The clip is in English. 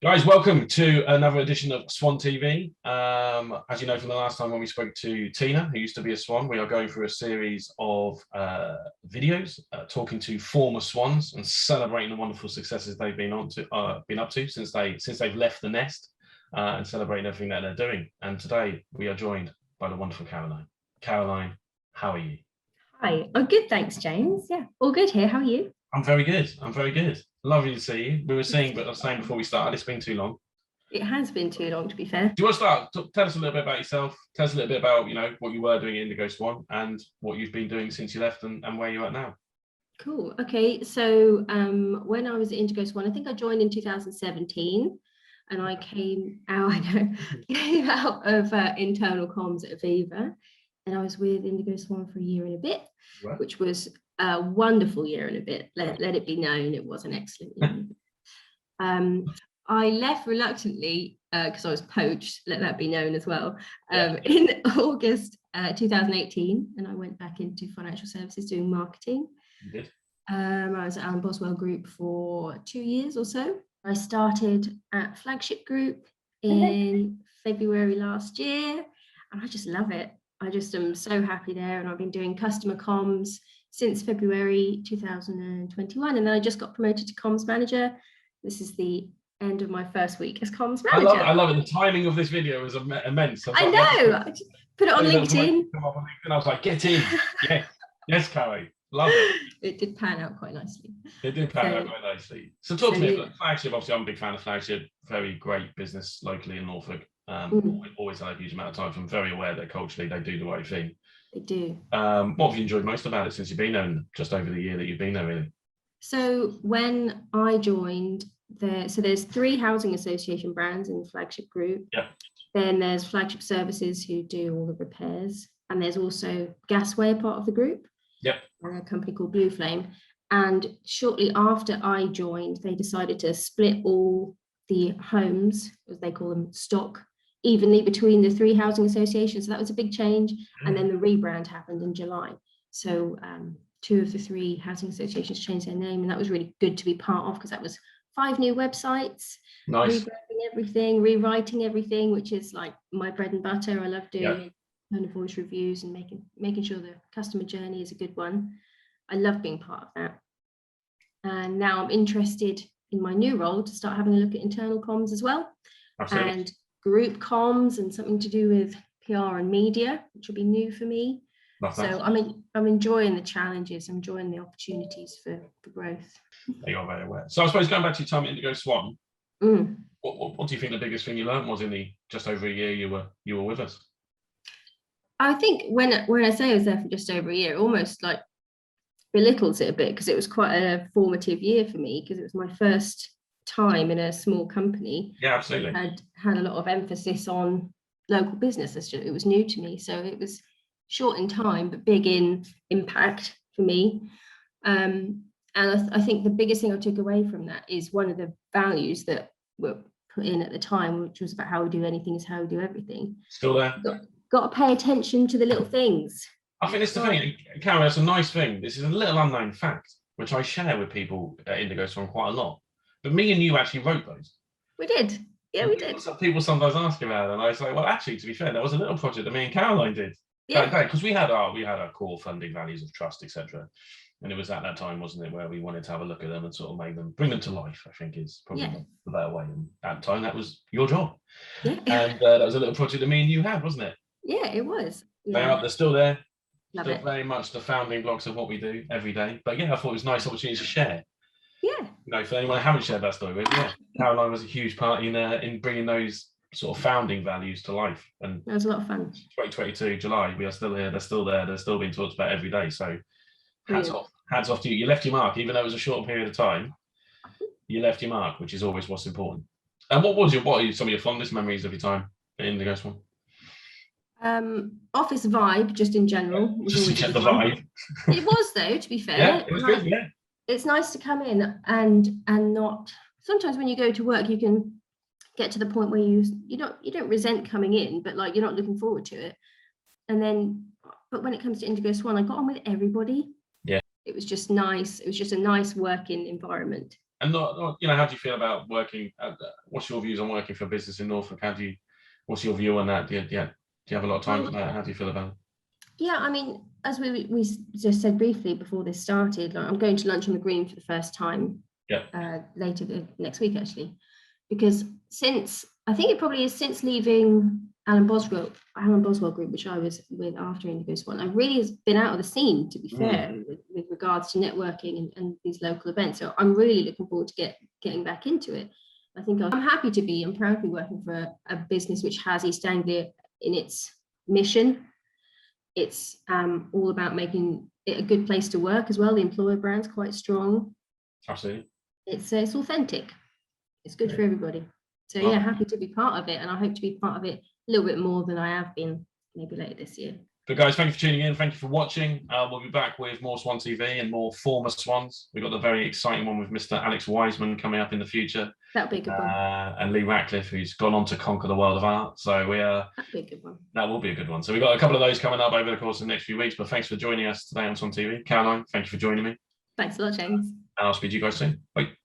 Guys, welcome to another edition of Swan TV. As you know from the last time when we spoke to Tina, who used to be a swan, we are going through a series of videos talking to former swans and celebrating the wonderful successes they've been up to since they've left the nest, and celebrating everything that they're doing. And today we are joined by the wonderful Caroline. Caroline, how are you? Hi. Oh, good. Thanks, James. Yeah, all good here. How are you? I'm very good. I'm very good. Lovely to see you. We were saying, but I was saying before we started, it's been too long. It has been too long, to be fair. Do you want to start? Tell us a little bit about yourself. Tell us a little bit about, what you were doing at Indigo Swan and what you've been doing since you left and where you're at now. Cool. Okay. So when I was at Indigo Swan, I think I joined in 2017 and I came out of internal comms at Aviva, and I was with Indigo Swan for a year and a bit, right, which was a wonderful year and a bit. Let it be known, it was an excellent year. I left reluctantly because I was poached, let that be known as well, in August 2018, and I went back into financial services doing marketing. You did? I was at Alan Boswell Group for 2 years or so. I started at Flagship Group in February last year, and I just love it. I just am so happy there, and I've been doing customer comms since February 2021, and then I just got promoted to comms manager. This is the end of my first week as comms manager. I love it. The timing of this video is immense. I know. I just put it on LinkedIn. And I was like, get in. Yes, Carrie. Love it. It did pan out quite nicely. It did pan out quite nicely. So talk to me about Flagship. Obviously, I'm a big fan of Flagship. Very great business locally in Norfolk. Always had a huge amount of time. I'm very aware that culturally they do the right thing. They do. What have you enjoyed most about it since you've been there, and just over the year that you've been there, really? So when I joined, there's 3 housing association brands in Flagship Group. Yeah. Then there's Flagship Services, who do all the repairs, and there's also Gasway, a part of the group. Yep. And a company called Blue Flame. And shortly after I joined, they decided to split all the homes, as they call them, stock, evenly between the 3 housing associations. So that was a big change. And then the rebrand happened in July. So 2 of the 3 housing associations changed their name, and that was really good to be part of, because that was 5 new websites, nice, rebranding everything, rewriting everything, which is like my bread and butter. I love doing tone of voice reviews and making sure the customer journey is a good one. I love being part of that. And now I'm interested in my new role to start having a look at internal comms as well. Absolutely. And group comms and something to do with PR and media, which will be new for me. So I'm enjoying the challenges. I'm enjoying the opportunities for growth. You are very aware. So I suppose going back to your time at Indigo Swan, what do you think the biggest thing you learned was in the just over a year you were with us? I think when I say I was there for just over a year, it almost like belittles it a bit, because it was quite a formative year for me, because it was my first time in a small company. Yeah, absolutely. Had a lot of emphasis on local business. It was new to me, so it was short in time but big in impact for me. And I think the biggest thing I took away from that is one of the values that were put in at the time, which was about how we do anything is how we do everything. Still there. Got to pay attention to the little things. I think it's the thing, Carol, that's a nice thing. This is a little unknown fact, which I share with people at Indigo Swan quite a lot. But me and you actually wrote those. We did. Yeah, we did. People sometimes ask about it, and I say, well, actually, to be fair, there was a little project that me and Caroline did. Yeah. Because we had our core funding values of trust, etc. And it was at that time, wasn't it, where we wanted to have a look at them and sort of bring them to life, I think is probably the better way. And at the time, that was your job. Yeah. And that was a little project that me and you had, wasn't it? Yeah, it was. Yeah. They're still there. Love still it. Very much the founding blocks of what we do every day. But yeah, I thought it was a nice opportunity to share. Yeah. For anyone I haven't shared that story with, Caroline was a huge part in bringing those sort of founding values to life. And that was a lot of fun. 2022 July, we are still here. They're still there. They're still being talked about every day. So hats off to you. You left your mark, even though it was a short period of time. You left your mark, which is always what's important. And what are some of your fondest memories of your time at Indigo Swan? Office vibe, just in general. Just to get the vibe. It was, though, to be fair. Yeah, it was good. Yeah. It's nice to come in and not. Sometimes when you go to work, you can get to the point where you don't resent coming in, but like you're not looking forward to it. But when it comes to Indigo Swan, I got on with everybody. Yeah. It was just nice. It was just a nice working environment. And you know, how do you feel about working? What's your views on working for a business in Norfolk? What's your view on that? Do you have a lot of time for that? How do you feel about it? Yeah, I mean, as we just said briefly before this started, like, I'm going to lunch on the green for the first time. Yeah. Later next week, actually, because I think it probably is since leaving Alan Boswell Group, which I was with after Indigo Swan, I really has been out of the scene, to be fair, with regards to networking and these local events. So I'm really looking forward to getting back into it. I think I'm happy to be and proud to be working for a business which has East Anglia in its mission. It's all about making it a good place to work as well. The employer brand's quite strong. Absolutely. It's authentic. It's good for everybody. So yeah, happy to be part of it, and I hope to be part of it a little bit more than I have been maybe later this year. But guys, thank you for tuning in. Thank you for watching. We'll be back with more Swan TV and more former Swans. We've got the very exciting one with Mr. Alex Wiseman coming up in the future. That'll be a good one. And Lee Ratcliffe, who's gone on to conquer the world of art. So that'll be a good one. That will be a good one. So we've got a couple of those coming up over the course of the next few weeks. But thanks for joining us today on Swan TV. Caroline, thank you for joining me. Thanks a lot, James. And I'll speak to you guys soon. Bye.